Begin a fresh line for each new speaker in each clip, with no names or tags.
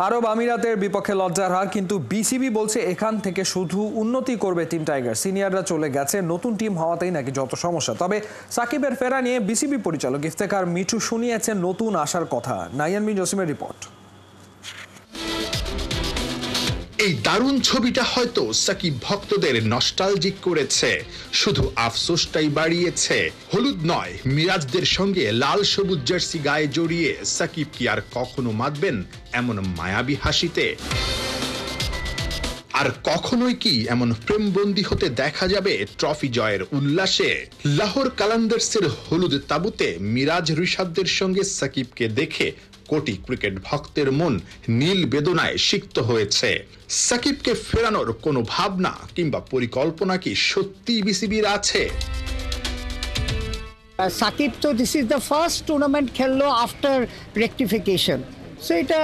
আরব আমিরাতের বিপক্ষে লজ্জার হার, কিন্তু বিসিবি বলছে এখান থেকে শুধু উন্নতি করবে টিম টাইগার। সিনিয়ররা চলে গেছে, নতুন টিম হওয়াতেই নাকি যত সমস্যা। তবে সাকিবের ফেরা নিয়ে বিসিবি পরিচালক ইফতেখার মিঠু শুনিয়েছেন নতুন আশার কথা। নাইয়ান বিন জসিমের রিপোর্ট।
এই দারুণ ছবিটা হয়তো সাকিব ভক্তদের নস্টালজিক করেছে, শুধু আফসোসটাই বাড়িয়েছে। হলুদ নয়, মিরাজদের সঙ্গে লাল সবুজ জার্সি গায়ে জড়িয়ে সাকিব কি আর কখনো মাতবেন এমন মায়াবী হাসিতে? আর কখনোই কি এমন প্রেমবন্দী হতে দেখা যাবে ট্রফি জয়ের উল্লাসে? লাহোর কালান্দার্সের হলুদ তাঁবুতে মিরাজ রিশাদদের সঙ্গে সাকিবকে দেখে কোটি ক্রিকেট ভক্তের মন নীল বেদনায় সিক্ত হয়েছে। সাকিবকে ফেরানোর কোনো ভাবনা কিংবা পরিকল্পনা কি সত্যি বিসিবির আছে?
সাকিব তো this is the first tournament খেললো আফটার রেকটিফিকেশন, সো এটা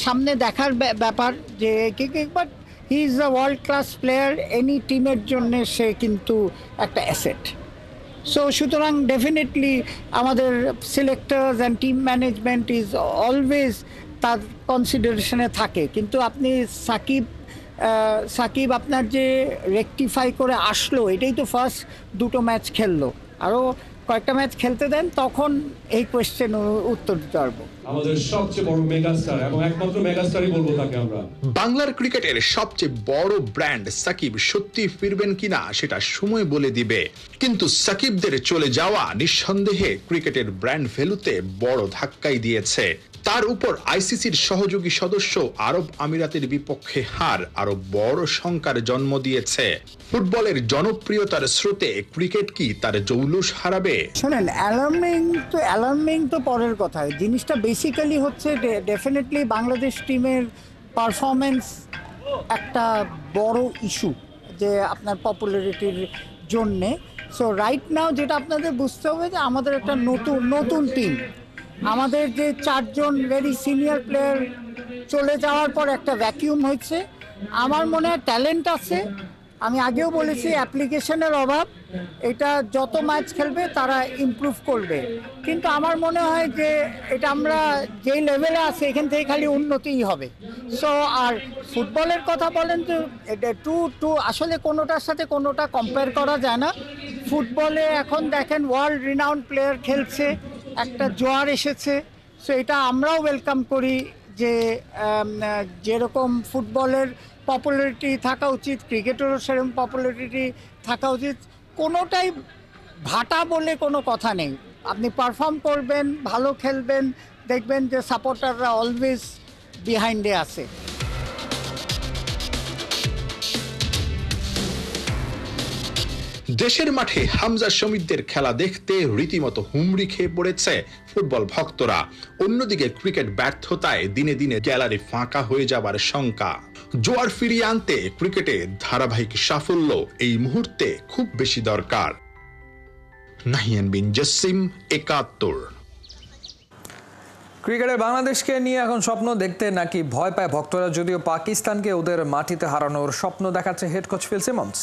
সামনে দেখার ব্যাপার যে but he is a world class player. Any টিমের জন্য সে কিন্তু একটা অ্যাসেট। সো সুতরাং ডেফিনেটলি আমাদের selectors and team management is always তার কনসিডারেশনে থাকে। কিন্তু আপনি সাকিব আপনার যে রেকটিফাই করে আসলো, এটাই তো ফার্স্ট দুটো ম্যাচ খেললো, আরও কয়েকটা ম্যাচ খেলতে দেন, তখন এই কোয়েশ্চেন উত্তর দিতে পারবো।
আমাদের সবচেয়ে বড় মেগাস্টার এবং একমাত্র মেগাস্টারই বলবো তাকে আমরা।
বাংলার ক্রিকেটের সবচেয়ে বড় ব্র্যান্ড সাকিব সত্যি ফিরবেন কিনা সেটা সময় বলে দিবে, কিন্তু সাকিবদের চলে যাওয়া নিঃসন্দেহে ক্রিকেটের ব্র্যান্ড ভ্যালুতে বড় ধাক্কাই দিয়েছে। তার উপর আইসিসির সহযোগী সদস্য আরব আমিরাতের বিপক্ষে হার আরো বড় শঙ্কার জন্ম দিয়েছে। ফুটবলের জনপ্রিয়তার স্রোতে ক্রিকেট কি তার জৌলুস হারাবে?
শোনেন, অ্যালার্মিং তো পরের কথা। জিনিসটা বেসিক্যালি হচ্ছে ডেফিনেটলি বাংলাদেশ টিমের পারফরমেন্স একটা বড় ইস্যু, যে আপনার পপুলারিটির জন্যে। সো রাইট নাও যেটা আপনাদের বুঝতে হবে যে আমাদের একটা নতুন টিম, আমাদের যে চারজন ভেরি সিনিয়র প্লেয়ার চলে যাওয়ার পর একটা ভ্যাকিউম হয়েছে। আমার মনে হয় ট্যালেন্ট আছে, আমি আগেও বলেছি অ্যাপ্লিকেশনের অভাব। এটা যত ম্যাচ খেলবে তারা ইমপ্রুভ করবে, কিন্তু আমার মনে হয় যে এটা আমরা যেই লেভেলে আছে এখান থেকে খালি উন্নতিই হবে। সো আর ফুটবলের কথা বলেন তো, এটা টু আসলে কোনোটার সাথে কোনোটা কম্পেয়ার করা যায় না। ফুটবলে এখন দেখেন ওয়ার্ল্ড রিনাউন্ড প্লেয়ার খেলছে, একটা জোয়ার এসেছে। সো এটা আমরাও ওয়েলকাম করি যে যেরকম ফুটবলের পপুলারিটি থাকা উচিত, ক্রিকেটেরও সেরকম পপুলারিটি থাকা উচিত। কোনোটাই ভাটা বলে কোনো কথা নেই। আপনি পারফর্ম করবেন, ভালো খেলবেন, দেখবেন যে সাপোর্টাররা অলওয়েজ বিহাইন্ডে আছে।
দেশের মাঠে হামজা শমীদদের খেলা দেখতে রীতিমতো হুমড়ি খেয়ে পড়েছে ফুটবল ভক্তরা। অন্যদিকে ক্রিকেট ব্যর্থতায় দিনে দিনে গ্যালারি ফাঁকা হয়ে যাবার শঙ্কা। জোয়ার ফিরিয়ে আনতে ক্রিকেটে ধারাবাহিক সাফল্য এই মুহূর্তে খুব বেশি দরকার। নাহিয়ান বিন জসিম, ৭১।
ক্রিকেটে বাংলাদেশকে নিয়ে এখন স্বপ্ন দেখতে নাকি ভয় পায় ভক্তরা, যদিও পাকিস্তানকে ওদের মাটিতে হারানোর স্বপ্ন দেখাচ্ছে হেড কোচ ফিল সিমন্স।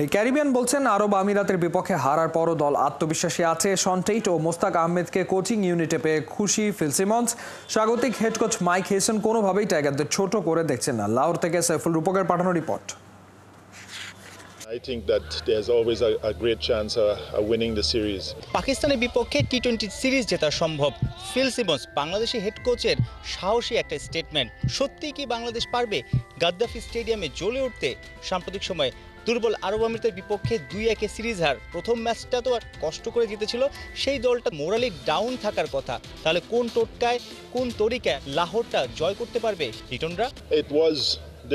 এই ক্যারিবিয়ান বলছেন আরব আমিরাতের বিপক্ষে হারার পরও দল আত্মবিশ্বাসী আছে। শন টেইট ও মোস্তাক আহমেদকে কোচিং ইউনিটে পেয়ে খুশি ফিল সিমন্স। স্বাগতিক হেড কোচ মাইক হেসন কোনোভাবেই টাইগারদের ছোট করে দেখছেন না। লাহোর থেকে সাইফুল রূপকের পাঠানো report.
I think that there's always a great chance of winning the series.
পাকিস্তানের বিপক্ষে টি-20 সিরিজ জেতা সম্ভব। ফিল সিমন্স বাংলাদেশি হেড কোচের সাহসী একটা স্টেটমেন্ট। সত্যি কি বাংলাদেশ পারবে গাদ্দাফি স্টেডিয়ামে জ্বলে উঠতে? সাম্প্রতিক সময়ে দুর্বল আরব আমিরাতের বিপক্ষে ২-১ সিরিজ হার। প্রথম ম্যাচটা তো আর কষ্ট করে জিতেছিল, সেই দলটা মোরালি ডাউন থাকার কথা। তাহলে কোন টোটকায়, কোন তরিকায় লাহোরটা জয় করতে পারবে লিটনরা?
It was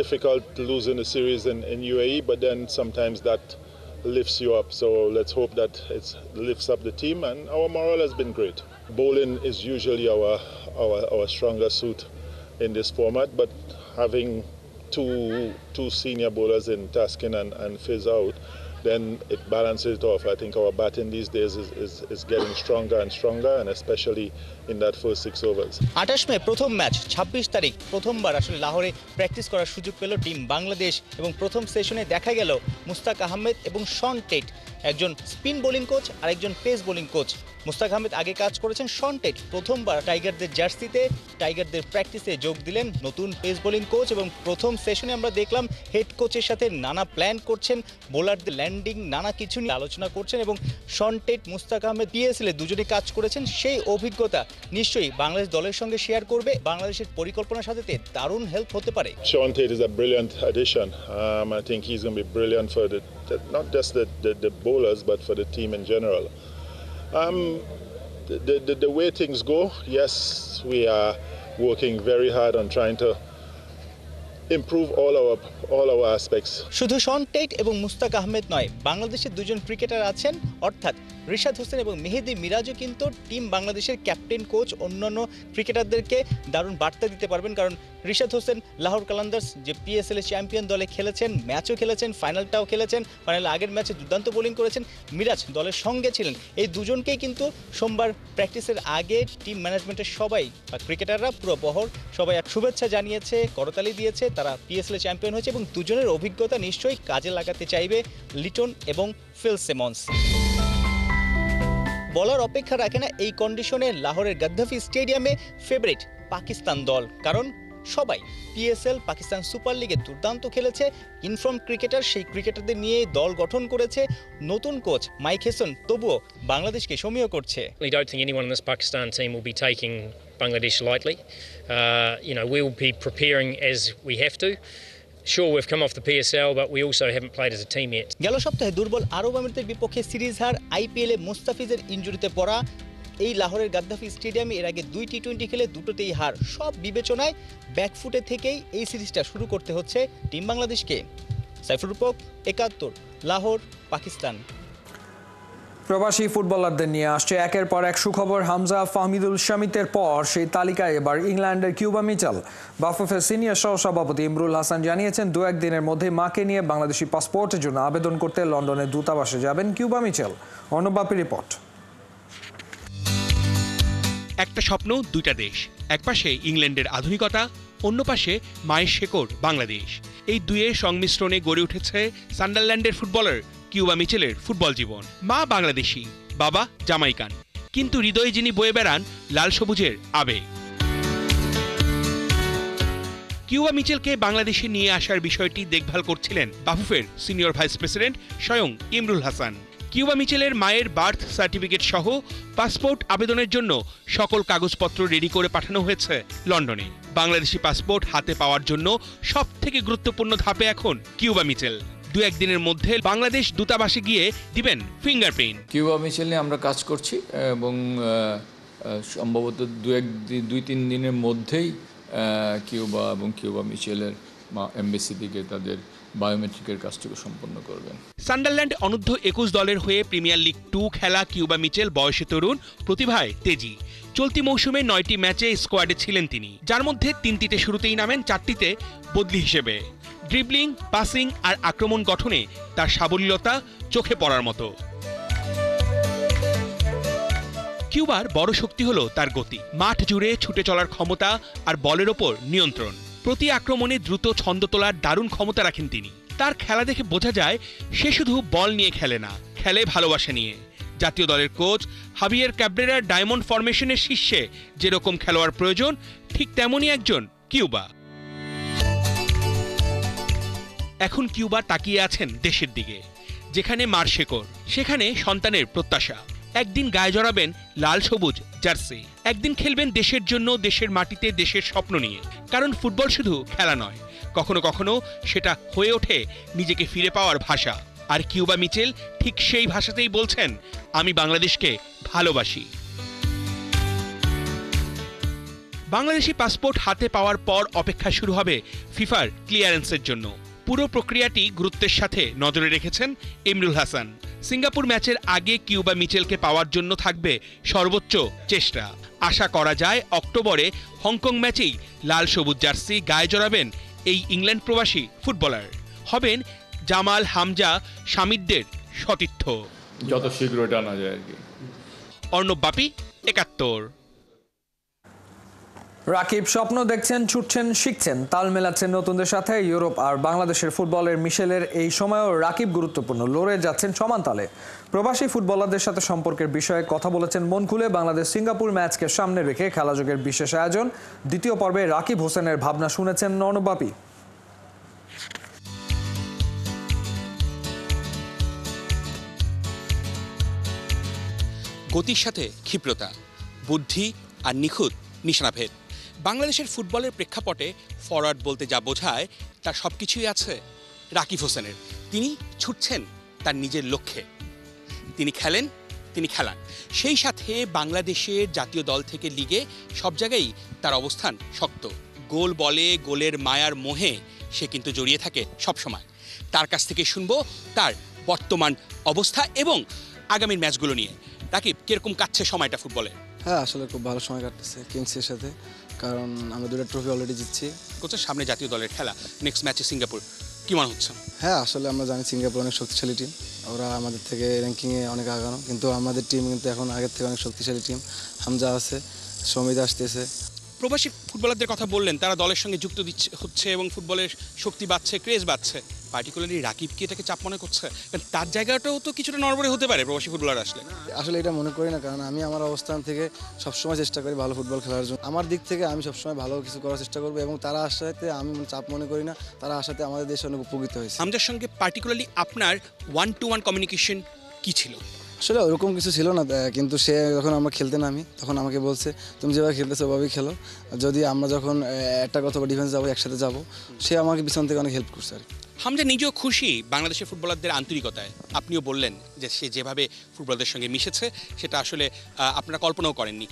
difficult to lose in the series in UAE, but then sometimes that lifts you up. So let's hope that it lifts up the team, and our morale has been great. Bowling is usually our stronger suit in this format, but having two senior bowlers in Taskin and Fizz out, then it balances it off. I think our batting these days is getting stronger and stronger, and especially in that first 6 overs.
২৮ মে প্রথম match, ২৬ তারিখ প্রথমবার আসলে লাহোরে practice করার সুযোগ পেল team Bangladesh, এবং প্রথম সেশনে দেখা গেল মুস্তাক আহমেদ এবং শন টেইট, একজন স্পিন বোলিং কোচ আর একজন pace bowling coach. Mushtaq Ahmed আগে কাজ করেছেন। শন টেট প্রথমবার টাইগারদের জার্সিতে টাইগারদের প্র্যাকটিসে যোগ দিলেন নতুন পেস বোলিং কোচ, এবং প্রথম সেশনে আমরা দেখলাম হেড কোচের সাথে নানা প্ল্যান করছেন, বোলারদের ল্যান্ডিং নানা কিছু নিয়ে আলোচনা করছেন। এবং Shaun Tait, Mushtaq Ahmed PSL দুজনে কাজ করেছেন, সেই অভিজ্ঞতা নিশ্চয়ই বাংলাদেশ দলের সঙ্গে শেয়ার করবে। বাংলাদেশের পরিকল্পনা সাজাতে দারুণ হেল্প হতে পারে।
Sean Tate is a brilliant addition. I think he's going to be brilliant for not just the bowlers, but for the team in general. The way things go, yes, we are working very hard on trying to improve all our aspects.
শুধু শন TET এবং মুস্তাক আহমেদ নয়, বাংলাদেশের দুজন cricketer আছেন, অর্থাৎ রিশাদ হোসেন এবং মেহেদি মিরাজও কিন্তু team বাংলাদেশের ক্যাপ্টেন, কোচ, অন্যান্য ক্রিকেটারদেরকে দারুণ বার্তা দিতে পারবেন। কারণ রিশাদ হোসেন লাহোর কালান্দার্স যে পিএসএল চ্যাম্পিয়ন দলে খেলেছেন, ম্যাচও খেলেছেন, ফাইনালটাও খেলেছেন, ফাইনাল আগের ম্যাচে দুর্দান্ত বোলিং করেছেন। মিরাজ দলের সঙ্গে ছিলেন। এই দুজনকেই কিন্তু সোমবার প্র্যাকটিসের আগে টিম ম্যানেজমেন্টের সবাই বা ক্রিকেটাররা পুরো বহর সবাই এক শুভেচ্ছা জানিয়েছে, করতালি দিয়েছে। তারা পিএসএল চ্যাম্পিয়ন হয়েছে এবং দুজনের অভিজ্ঞতা নিশ্চয়ই কাজে লাগাতে চাইবে লিটন এবং ফিল সিমন্স। বলার অপেক্ষা রাখে না এই কন্ডিশনে লাহোরের গাদ্দাফি স্টেডিয়ামে ফেভারিট পাকিস্তান দল, কারণ সবাই পিএসএল পাকিস্তান সুপার লিগে দুর্দান্ত খেলেছে। ইনফর্ম ক্রিকেটার, সেই ক্রিকেটারদের নিয়ে দল গঠন করেছে নতুন কোচ মাইক হেসন, তবুও বাংলাদেশকে সমীহ করছে।
I don't think anyone in this Pakistan team will be taking Bangladesh lightly. We'll be preparing as we have to. Sure, we've come off the PSL, but we also haven't played as a team yet.
গেল সপ্তাহে দুর্বল আরব আমিরাতের বিপক্ষে series হার, আইপিএলে মুস্তাফিজের ইনজুরিতে পড়া, এই লাহোরের গাদ্দাফি স্টেডিয়ামে এর আগে 2 টি-20 খেলে দুটোতেই হার, সব বিবেচনায় ব্যাকফুটে থেকেই এই সিরিজটা শুরু করতে হচ্ছে টিম বাংলাদেশকে। সাইফুর রূপক, 71, লাহোর, পাকিস্তান।
প্রবাসী ফুটবলারদের নিয়ে আসছে একের পর এক সুখবর। হামজা, ফাহমিদুল, শামিতের পর সেই তালিকায় এবার ইংল্যান্ডের কিউবা মিচেল। বাফুফের সিনিয়র সহসভাপতি ইমরুল হাসান জানিয়েছেন 2-1 দিনের মধ্যে মাকে নিয়ে বাংলাদেশি পাসপোর্টের জন্য আবেদন করতে লন্ডনের দূতাবাসে যাবেন কিউবা মিচেল। অর্ণবাপী রিপোর্ট।
একটা স্বপ্ন, দুইটা দেশ, একপাশে ইংল্যান্ডের আধুনিকতা, অন্য পাশে মায়ের শেকড় বাংলাদেশ। এই দুয়ের সংমিশ্রণে গড়ে উঠেছে সান্ডারল্যান্ডের ফুটবলার কিউবা মিচেলের ফুটবল জীবন। মা বাংলাদেশি, বাবা জামাইকান, কিন্তু হৃদয়ে যিনি বয়ে বেড়ান লাল সবুজের আবেগ। কিউবা মিচেলকে বাংলাদেশে নিয়ে আসার বিষয়টি দেখভাল করছিলেন বাফুফের সিনিয়র ভাইস প্রেসিডেন্ট স্বয়ং ইমরুল হাসান। কিউবা মিচেলের মায়ের বার্থ সার্টিফিকেট সহ পাসপোর্ট আবেদনের জন্য সকল কাগজপত্র রেডি করে পাঠানো হয়েছে লন্ডনে। বাংলাদেশি পাসপোর্ট হাতে পাওয়ার জন্য সবথেকে গুরুত্বপূর্ণ ধাপে এখন কিউবা মিচেল। 2-1 দিনের মধ্যে বাংলাদেশ দূতাবাসে গিয়ে দিবেন ফিঙ্গারপ্রিন্ট।
কিউবা মিচেল নিয়ে আমরা কাজ করছি এবং সম্ভবত 2-3 দিনের মধ্যেই কিউবা এবং কিউবা মিচেলের এমবেসি থেকে তাদের বায়োমেট্রিকের কাজটুকু সম্পন্ন করবেন।
সান্ডারল্যান্ড অনূর্ধ্ব 21 দলের হয়ে প্রিমিয়ার লিগ 2 খেলা কিউবা মিচেল বয়সে তরুণ, প্রতিভায় তেজি। চলতি মৌসুমে 9টি ম্যাচে স্কোয়াডে ছিলেন তিনি, যার মধ্যে 3টিতে শুরুতেই নামেন, 4টিতে বদলি হিসেবে। ড্রিবলিং, পাসিং আর আক্রমণ গঠনে তার সাবলীলতা চোখে পড়ার মতো। কিউবার বড় শক্তি হলো তার গতি, মাঠ জুড়ে ছুটে চলার ক্ষমতা আর বলের ওপর নিয়ন্ত্রণ। প্রতি আক্রমণে দ্রুত ছন্দ তোলার দারুণ ক্ষমতা রাখেন তিনি। তার খেলা দেখে বোঝা যায় সে শুধু বল নিয়ে খেলে না, খেলে ভালোবাসা নিয়ে। জাতীয় দলের কোচ হাভিয়ের ক্যাব্রেরার ডায়মন্ড ফরমেশনের শীর্ষে যেরকম খেলোয়াড় প্রয়োজন, ঠিক তেমনই একজন কিউবা। এখন কিউবা তাকিয়ে আছেন দেশের দিকে, যেখানে মার শেকড়, সেখানে সন্তানের প্রত্যাশা। একদিন গায়ে জড়াবেন লাল সবুজ জার্সি, একদিন খেলবেন দেশের জন্য, দেশের মাটিতে, দেশের স্বপ্ন নিয়ে। কারণ ফুটবল শুধু খেলা নয়, কখনো কখনো সেটা হয়ে ওঠে নিজেকে ফিরে পাওয়ার ভাষা। আর কিউবা মিচেল ঠিক সেই ভাষাতেই বলছেন, আমি বাংলাদেশকে ভালোবাসি। বাংলাদেশি পাসপোর্ট হাতে পাওয়ার পর অপেক্ষা শুরু হবে ফিফার ক্লিয়ারেন্সের জন্য। পুরো প্রক্রিয়াটি গুরুত্বের সাথে নজরে রেখেছেন ইমরুল হাসান। সিঙ্গাপুর ম্যাচের আগে কিউবা মিচেলকে পাওয়ার জন্য থাকবে সর্বোচ্চ চেষ্টা। আশা করা যায় অক্টোবরে হংকং ম্যাচেই লাল সবুজ জার্সি গায়ে জড়াবেন এই ইংল্যান্ড প্রবাসী ফুটবলার। হবেন জামাল, হামজা, শামিদদের সতীর্থ।
যত শীঘ্র এটা আনা যায় আর কি।
অর্ণব বাপি, 71।
রাকিব স্বপ্ন দেখছেন, ছুটছেন, শিখছেন, তাল মেলাচ্ছেন নতুনদের সাথে। ইউরোপ আর বাংলাদেশের ফুটবলের মিশেলের এই সময়ও রাকিব গুরুত্বপূর্ণ, লড়ে যাচ্ছেন সমান তালে। প্রবাসী ফুটবলারদের সাথে সম্পর্কের বিষয়ে কথা বলেছেন মন খুলে। বাংলাদেশ সিঙ্গাপুর ম্যাচকে সামনে রেখে খেলাযোগের বিশেষ আয়োজন। দ্বিতীয় পর্বে রাকিব হোসেনের ভাবনা শুনেছেন অর্ণবাপী।
গতির সাথে ক্ষিপ্রতা, বুদ্ধি আর নিখুঁত নিশানাভেদ। বাংলাদেশের ফুটবলের প্রেক্ষাপটে ফরওয়ার্ড বলতে যা বোঝায় তার সব কিছুই আছে রাকিব হোসেনের। তিনি ছুটছেন তার নিজের লক্ষ্যে, তিনি খেলেন, তিনি খেলান। সেই সাথে বাংলাদেশের জাতীয় দল থেকে লিগে সব জায়গায় তার অবস্থান শক্ত। গোল বলে, গোলের মায়ার মোহে সে কিন্তু জড়িয়ে থাকে সবসময়। তার কাছ থেকে শুনবো তার বর্তমান অবস্থা এবং আগামীর ম্যাচগুলো নিয়ে। রাকিব, কিরকম কাটছে সময়টা ফুটবলে?
হ্যাঁ, আসলে খুব ভালো সময় কাটতেছে কিংসের সাথে, কারণ আমরা 2টা ট্রফি অলরেডি জিতছি।
কোচের সামনে জাতীয় দলের খেলা, নেক্সট ম্যাচে সিঙ্গাপুর, কি মনে হচ্ছে?
হ্যাঁ, আসলে আমরা জানি সিঙ্গাপুর অনেক শক্তিশালী টিম, ওরা আমাদের থেকে র্যাঙ্কিংয়ে অনেক আগানো, কিন্তু আমাদের টিম কিন্তু এখন আগের থেকে অনেক শক্তিশালী টিম। হামজা আছে, সমিত আসতেছে।
প্রবাসী ফুটবলারদের কথা বললেন, তারা দলের সঙ্গে যুক্ত হচ্ছে এবং ফুটবলের শক্তি বাড়ছে, ক্রেজ বাড়ছে। পার্টিকুলারলি রাকিব কি এটাকে চাপ মনে করছে? কারণ তার জায়গাটাও তো কিছুটা নড়বড়ে হতে পারে প্রবাসী ফুটবলার আসলে।
আসলে এটা মনে করি না, কারণ আমি আমার অবস্থান থেকে সবসময় চেষ্টা করি ভালো ফুটবল খেলার জন্য। আমার দিক থেকে আমি সবসময় ভালো কিছু করার চেষ্টা করবো, এবং তারা আসাতে আমি চাপ মনে করি না। তারা আসাতে আমাদের দেশে অনেক উপকৃত হয়েছে।
হামজার সঙ্গে পার্টিকুলারলি আপনার 1-to-1 কমিউনিকেশন কি ছিল?
আসলে ওরকম কিছু ছিল না, কিন্তু সে যখন আমরা খেলতে নামি তখন আমাকে বলছে, তুমি যেভাবে খেলতেছো ওভাবেই খেলো, যদি আমরা যখন একটা কথা বা ডিফেন্স যাবো একসাথে যাবো। সে আমাকে পিছন থেকে অনেক হেল্প করছে আর কি।
হামজা নিজেও খুশি বাংলাদেশের ফুটবলারদের আন্তরিকতায়। আপনিও বললেন যে সে যেভাবে ফুটবলারদের সঙ্গে মিশেছে সেটা আসলে আপনারা কল্পনাও করেননি।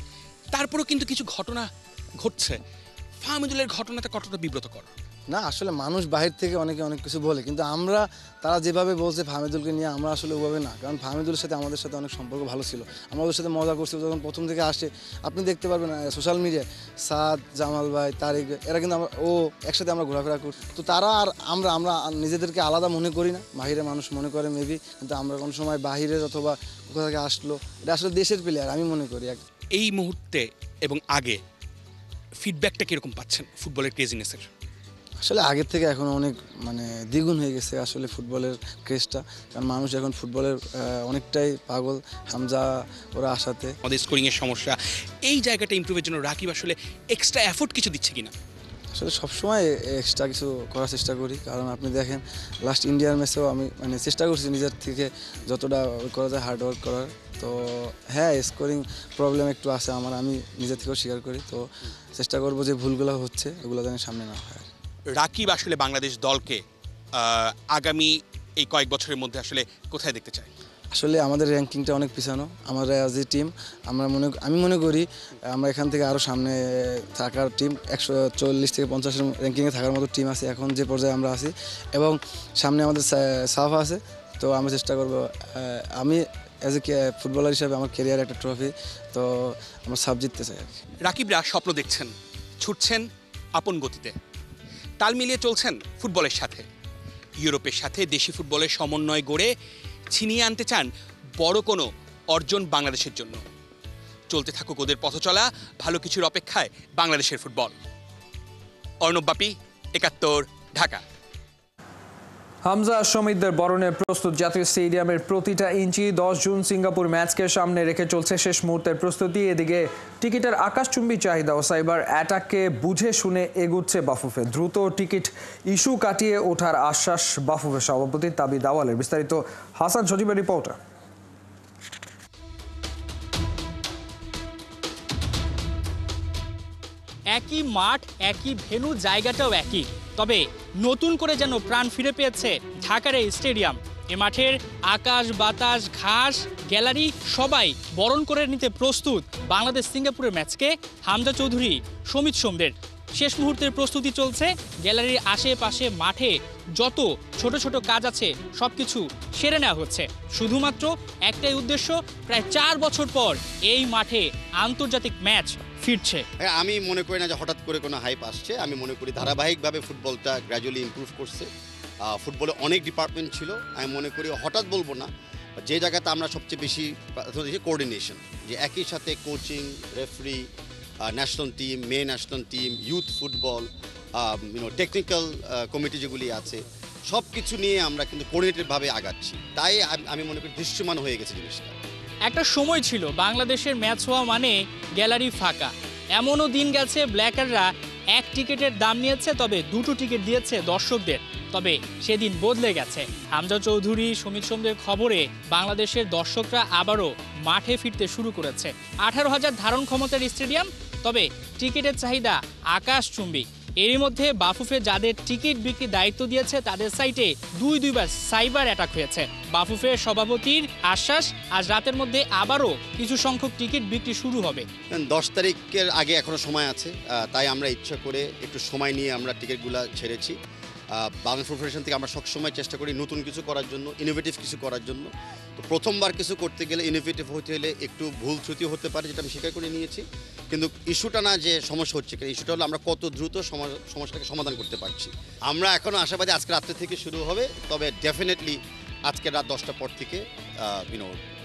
তারপরেও কিন্তু কিছু ঘটনা ঘটছে। ফাহমিদুলের ঘটনাটা কতটা বিব্রতকর?
না, আসলে মানুষ বাহির থেকে অনেকে অনেক কিছু বলে, কিন্তু আমরা তারা যেভাবে বলছে ফাহমিদুলকে নিয়ে, আমরা আসলে ওভাবে না। কারণ ফাহমিদুলের সাথে আমাদের সাথে অনেক সম্পর্ক ভালো ছিল, আমরা ওদের সাথে মজা করছি যখন প্রথম থেকে আসে। আপনি দেখতে পারবেন সোশ্যাল মিডিয়ায় সাদ, জামাল ভাই, তারিক, এরা কিন্তু একসাথে আমরা ঘোরাফেরা করি। তো তারা আর আমরা নিজেদেরকে আলাদা মনে করি না। বাহিরের মানুষ মনে করে মেবি, কিন্তু আমরা কোনো সময় বাহিরের অথবা কোথা থেকে আসলো, এটা আসলে দেশের প্লেয়ার আমি মনে করি।
এই মুহূর্তে এবং আগে ফিডব্যাকটা কীরকম পাচ্ছেন ফুটবলের ক্রেজিনেসের?
আসলে আগের থেকে এখন অনেক দ্বিগুণ হয়ে গেছে আসলে ফুটবলের ক্রেজটা, কারণ মানুষ এখন ফুটবলের অনেকটাই পাগল। হামজা ওরা আসাতে
আমাদের স্কোরিংয়ের সমস্যা, এই জায়গাটা ইমপ্রুভের জন্য রাকিব আসলে এক্সট্রা এফোর্ট কিছু দিচ্ছে কিনা?
আসলে সবসময় এক্সট্রা কিছু করার চেষ্টা করি, কারণ আপনি দেখেন লাস্ট ইন্ডিয়ার ম্যাচেও আমি চেষ্টা করছি নিজের থেকে যতটা করা যায় হার্ড ওয়ার্ক করার। তো হ্যাঁ, স্কোরিং প্রবলেম একটু আছে আমার, আমি নিজের থেকেও স্বীকার করি। তো চেষ্টা করবো যে ভুলগুলো হচ্ছে ওগুলো যেন সামনে না হয়।
রাকিব আসলে বাংলাদেশ দলকে আগামী এই কয়েক বছরের মধ্যে আসলে কোথায় দেখতে চায়?
আসলে আমাদের র্যাঙ্কিংটা অনেক পিছানো। আমরা অ্যাজ এ টিম আমি মনে করি আমরা এখান থেকে আরও সামনে থাকার টিম, 140 থেকে 50 র্যাঙ্কিংয়ে থাকার মতো টিম আছে এখন যে পর্যায়ে আমরা আছি, এবং সামনে আমাদের সাফা আছে। তো আমরা চেষ্টা করব, আমি অ্যাজ এ ফুটবলার হিসাবে আমার ক্যারিয়ার একটা ট্রফি, তো আমরা সাব জিততে চাই আর কি।
রাকিবরা স্বপ্ন দেখছেন, ছুটছেন আপন গতিতে, তাল মিলিয়ে চলছেন ফুটবলের সাথে। ইউরোপের সাথে দেশি ফুটবলের সমন্বয় গড়ে ছিনিয়ে আনতে চান বড় কোনো অর্জন বাংলাদেশের জন্য। চলতে থাকুক ওদের পথচলা, ভালো কিছুর অপেক্ষায় বাংলাদেশের ফুটবল। অর্ণবাপী, 71, ঢাকা।
হামজা শমিদদের বরণে প্রস্তুত জাতীয় স্টেডিয়ামের প্রতিটা ইঞ্চি। 10 জুন সিঙ্গাপুর ম্যাচকে সামনে রেখে চলছে শেষ মুহূর্তের প্রস্তুতি। এদিকে টিকিটের আকাশচুম্বী চাহিদা ও সাইবার অ্যাটাককে বুঝে শুনে এগুচ্ছে বাফুফে। দ্রুত টিকিট ইস্যু কাটিয়ে ওঠার আশ্বাস বাফুফে সভাপতি তাবিদ আওয়ালের। বিস্তারিত হাসান সজীবের রিপোর্টার।
একই মাঠ, একই ভেন্যু, জায়গাটাও একই, তবে নতুন করে যেন প্রাণ ফিরে পেয়েছে ঢাকার এই স্টেডিয়াম। এ মাঠের আকাশ, বাতাস, ঘাস, গ্যালারি সবাই বরণ করে নিতে প্রস্তুত বাংলাদেশ সিঙ্গাপুরের ম্যাচকে। হামজা চৌধুরী, সমিত সোমদের শেষ মুহূর্তের প্রস্তুতি চলছে। গ্যালারির আশেপাশে মাঠে যত ছোট ছোট কাজ আছে সব কিছু সেরে নেওয়া হচ্ছে। শুধুমাত্র একটাই উদ্দেশ্য, প্রায় 4 বছর পর এই মাঠে আন্তর্জাতিক ম্যাচ ফিরছে।
আমি মনে করি না যে হঠাৎ করে কোনো হাইপ আসছে। আমি মনে করি ধারাবাহিকভাবে ফুটবলটা গ্র্যাজুয়ালি ইমপ্রুভ করছে। ফুটবলে অনেক ডিপার্টমেন্ট ছিল, আমি মনে করি হঠাৎ বলবো না। যে জায়গাতে আমরা সবচেয়ে বেশি কোঅর্ডিনেশন, যে একই সাথে কোচিং, রেফারি, ন্যাশনাল টিম, মেয়ে national team, youth football, technical committee যেগুলি আছে, সব কিছু নিয়ে আমরা কিন্তু কোঅর্ডিনেটেডভাবে আগাচ্ছি। তাই আমি মনে করি দৃশ্যমান হয়ে গেছে জিনিসটা।
একটা সময় ছিল বাংলাদেশের ম্যাচ হওয়া মানে গ্যালারি ফাঁকা। এমনও দিন গেছে ব্ল্যাকাররা এক টিকিটের দাম নিয়েছে, তবে 2টো টিকিট দিয়েছে দর্শকদের। তবে সেদিন বদলে গেছে। হামজা চৌধুরী, সুমিত সোমদের খবরে বাংলাদেশের দর্শকরা আবারও মাঠে ফিরতে শুরু করেছে। 18,000 ধারণ ক্ষমতার স্টেডিয়াম, তবে টিকিটের চাহিদা আকাশচুম্বী। এরই মধ্যে বাফুফে যাদের টিকিট বিক্রি দায়িত্ব দিয়েছে তাদের সাইটে দুইবার সাইবার অ্যাটাক হয়েছে। বাফুফের সভাপতির আশ্বাস, আজ রাতের মধ্যে আবারও কিছু সংখ্যক টিকিট বিক্রি শুরু হবে।
10 তারিখের আগে এখনো সময় আছে, তাই আমরা ইচ্ছা করে একটু সময় নিয়ে আমরা টিকিটগুলো ছেড়েছি। বাংলাদেশ ফুটবল ফেডারেশন থেকে আমরা সবসময় চেষ্টা করি নতুন কিছু করার জন্য, ইনোভেটিভ কিছু করার জন্য। তো প্রথমবার কিছু করতে গেলে, ইনোভেটিভ হতে হলে একটু ভুল ত্রুটি হতে পারে, যেটা আমি স্বীকার করে নিয়েছি। কিন্তু ইস্যুটা না যে সমস্যা হচ্ছে, ইস্যুটা হলো আমরা কত দ্রুত সমস্যাটাকে সমাধান করতে পারছি। আমরা এখনও আশাবাদী আজকে রাত্রে থেকে শুরু হবে, তবে ডেফিনেটলি আজকে রাত 10টার পর থেকে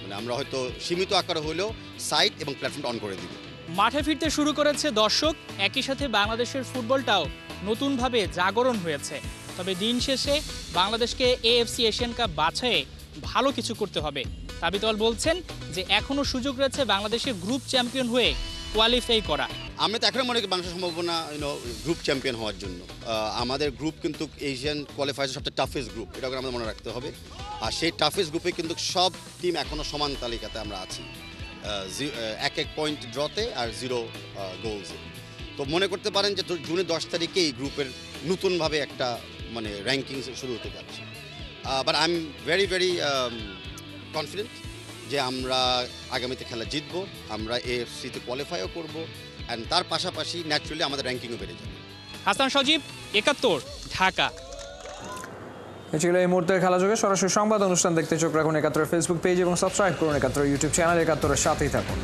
মানে আমরা হয়তো সীমিত আকারে হলেও সাইট এবং প্ল্যাটফর্মটা অন করে দিব।
মাঠে ফিরতে শুরু করেছে দর্শক, একই সাথে বাংলাদেশের ফুটবলটাও নতুনভাবে জাগরণ হয়েছে। তবে দিন শেষে বাংলাদেশকে এএফসি এশিয়ান কাপ বাছাইয়ে ভালো কিছু করতে হবে। তাবিতল বলছেন যে এখনও সুযোগ রয়েছে বাংলাদেশের গ্রুপ চ্যাম্পিয়ন হয়ে কোয়ালিফাই করা।
আমরা তো এখনও মনে করি বাংলাদেশের সম্ভাবনা গ্রুপ চ্যাম্পিয়ন হওয়ার জন্য। আমাদের গ্রুপ কিন্তু এশিয়ান কোয়ালিফায়ার সবচেয়ে টাফেস্ট গ্রুপ, এটা আমাদের মনে রাখতে হবে। আর সেই টাফেস্ট গ্রুপে কিন্তু সব টিম এখনও সমান তালিকাতে আমরা আছি, 1 পয়েন্ট ড্রতে আর 0 গোলসে। তো মনে করতে পারেন যে জুনের 10 তারিখে এই গ্রুপের নতুনভাবে একটা মানে র্যাঙ্কিং শুরু হতে যাচ্ছে। But I am very very confident যে আমরা আগামীতে খেলা জিতবো, আমরা এএফসিতে কোয়ালিফাইও করবো, অ্যান্ড তার পাশাপাশি ন্যাচুরালি আমাদের র্যাঙ্কিংও বেড়ে যাবে।
হাসান সজীব, 71, ঢাকা।
এ ছিল এই মুহূর্তের খেলা যোগে সরাসরি সংবাদ অনুষ্ঠান দেখতে চোখ রাখুন 71 ফেসবুক পেজ এবং সাবস্ক্রাইব করুন 71 ইউটিউব চ্যানেল। 71-এর সাথেই থাকুন।